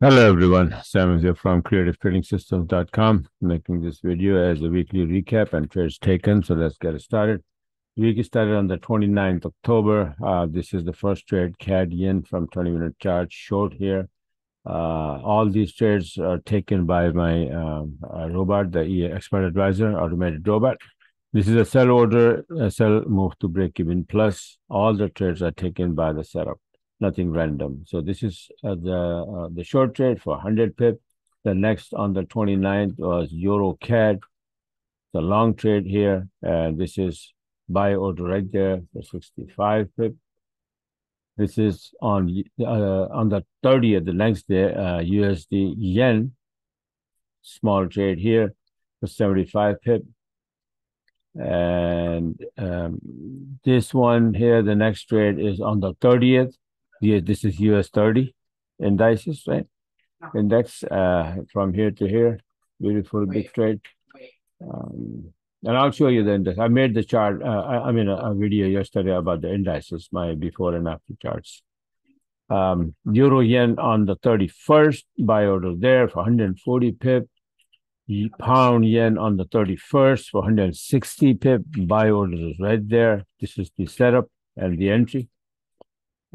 Hello everyone, Sam is here from creativetradingsystems.com, making this video as a weekly recap and trades taken. So let's get it started. Week started on the 29th October. This is the first trade, CAD yen from 20-minute chart, short here. All these trades are taken by my robot, the expert advisor, automated robot. This is a sell order, a sell move to break even plus. All the trades are taken by the setup. Nothing random. So this is the short trade for 100 pip. The next on the 29th was Euro CAD, the long trade here. And this is buy order right there for 65 pip. This is on the 30th, the next day, USD yen, small trade here for 75 pip. And this one here, the next trade is on the 30th. Yeah, this is US30 indices, right? Index from here to here. Beautiful big trade. And I'll show you the index. I made the chart, a video yesterday about the indices, my before and after charts. Euro yen on the 31st, buy order there for 140 pip. Pound yen on the 31st for 160 pip. Buy order is right there. This is the setup and the entry.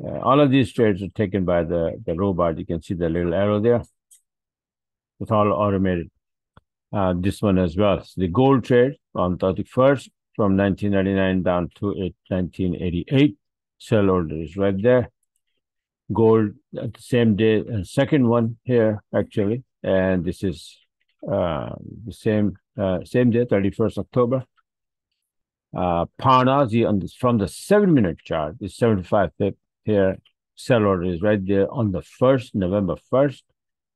All of these trades are taken by the robot. You can see the little arrow there. It's all automated. This one as well. So the gold trade on 31st from 1999 down to 1988. Sell order is right there. Gold at the same day, second one here actually, and this is the same day, 31st October. Pound Aussie on this from the 7-minute chart is 75 pip. Here, sell order is right there on the 1st, November 1st.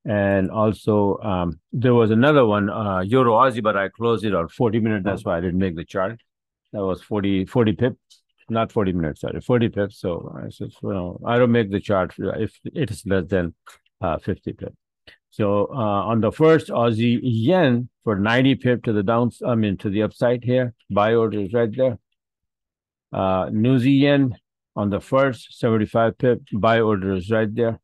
And also, there was another one, Euro Aussie, but I closed it on 40 minutes. That's why I didn't make the chart. That was 40 pip, not 40 minutes, sorry, 40 pips. So I said, I don't make the chart if it is less than 50 pip. So on the 1st, Aussie yen for 90 pip to the to the upside here. Buy order is right there. New Zealand yen on the 1st, 75 pip, buy order is right there.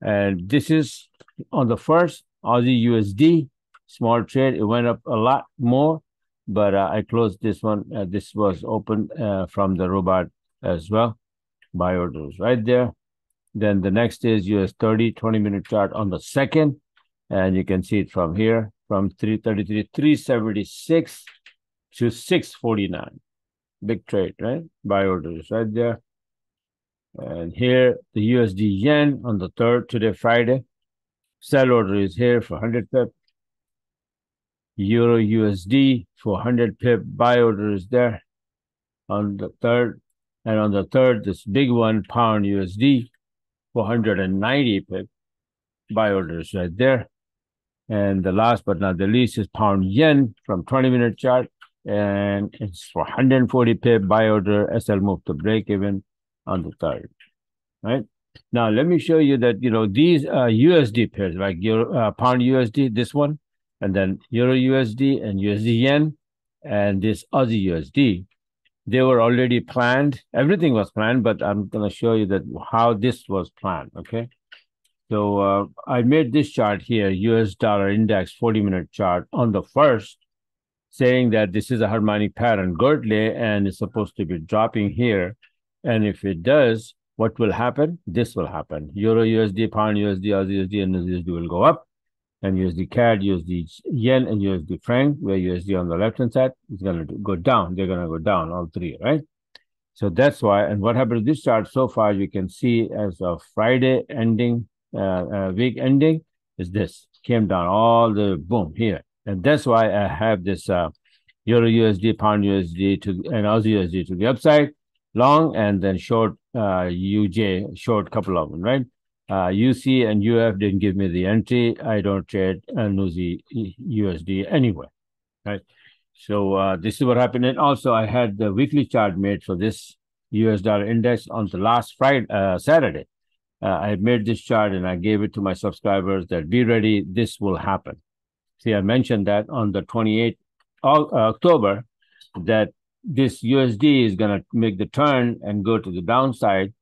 And this is on the 1st, AUD-USD, small trade. It went up a lot more, but I closed this one. This was open from the robot as well. Buy order is right there. Then the next is US30, 20-minute chart on the 2nd. And you can see it from here, from 333, 376 to 649. Big trade, right? Buy order is right there. And here, the USD yen on the 3rd, today, Friday. Sell order is here for 100 pip. EUR-USD for 100 pip. Buy order is there on the 3rd. And on the 3rd, this big one, pound USD for 190 pip. Buy order is right there. And the last but not the least is pound yen from 20-minute chart. And it's for 140 pip. Buy order, SL move to break even on the 3rd, right? Now, let me show you that, these USD pairs, like pound USD, this one, and then Euro USD and USD yen, and this Aussie USD, they were already planned. Everything was planned, but I'm going to show you that how this was planned, okay? So I made this chart here, US dollar index 40-minute chart on the 1st, saying that this is a harmonic pattern, Gurtley, and it's supposed to be dropping here. And if it does, what will happen? This will happen. Euro USD, pound USD, Aussie USD, and USD will go up. And USD CAD, USD yen, and USD franc, where USD on the left-hand side is going to go down. They're going to go down, all three, right? So that's why. And what happened to this chart so far, you can see as of Friday ending, week ending, is this. Came down all the boom here. And that's why I have this Euro USD, pound USD and Aussie USD to the upside, long, and then short UJ, short couple of them, right? UC and UF didn't give me the entry. I don't trade NUZ USD anyway, right? So this is what happened. And also I had the weekly chart made for this US dollar index on the last Friday, Saturday. I made this chart and I gave it to my subscribers that be ready, this will happen. See, I mentioned that on the 28th October, that this USD is going to make the turn and go to the downside.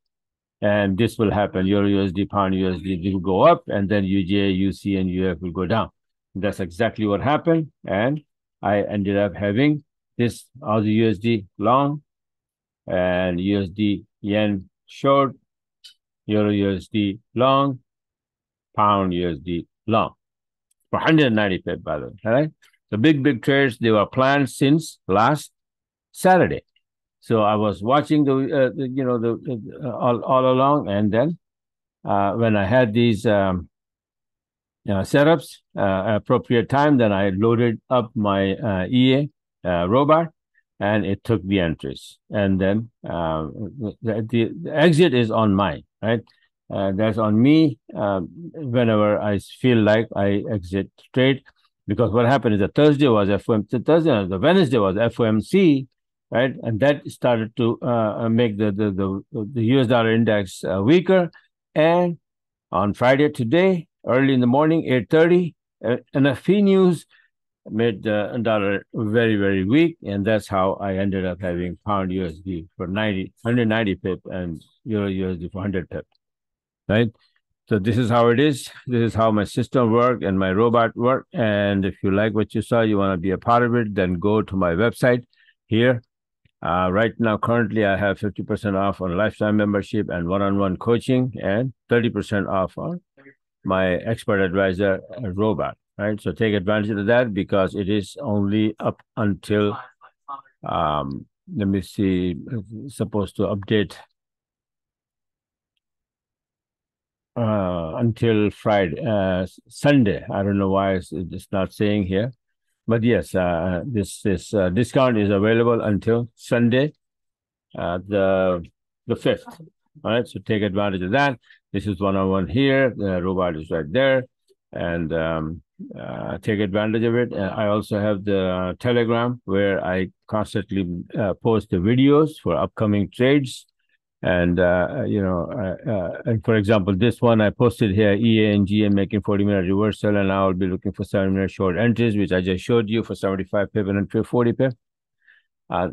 And this will happen. EUR-USD, pound USD will go up, and then UJ, UC, and UF will go down. That's exactly what happened. And I ended up having this AUD-USD long and USD yen short, EUR-USD long, pound USD long for 190 pip, by the way. All right. The big trades, they were planned since last Saturday. So I was watching all along, and then when I had these setups appropriate time, then I loaded up my EA robot, and it took the entries. And then the exit is on mine, right? That's on me. Whenever I feel like I exit trade, because what happened is the Thursday was FOMC, the Wednesday was FOMC, right? And that started to make the US dollar index weaker. And on Friday today, early in the morning, 8:30, NFP news made the dollar very weak, and that's how I ended up having pound USD for 190 pip and euro USD for 100 pip, right? So this is how it is. This is how my system works and my robot work. And if you like what you saw, you want to be a part of it, then go to my website here. Right now, currently, I have 50% off on lifetime membership and one-on-one coaching, and 30% off on my expert advisor robot, right? So take advantage of that, because it is only up until, let me see, supposed to update until Friday, Sunday. I don't know why it's not saying here, but yes, this discount is available until Sunday, the 5th. All right, so take advantage of that. This is one-on-one here. The robot is right there, and take advantage of it. I also have the Telegram, where I constantly post the videos for upcoming trades. And and for example, this one I posted here: EA and GM making 40-minute reversal, and now I'll be looking for 7-minute short entries, which I just showed you for 75 pip and 40 pip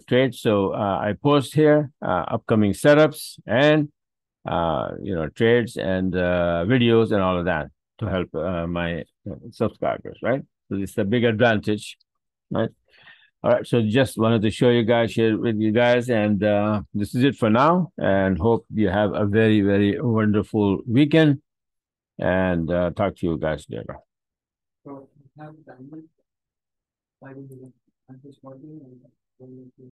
trades. So I post here upcoming setups and trades and videos and all of that to help my subscribers, right? So it's a big advantage, right? All right, so just wanted to show you guys, share with you guys, and this is it for now, and hope you have a very wonderful weekend, and talk to you guys later.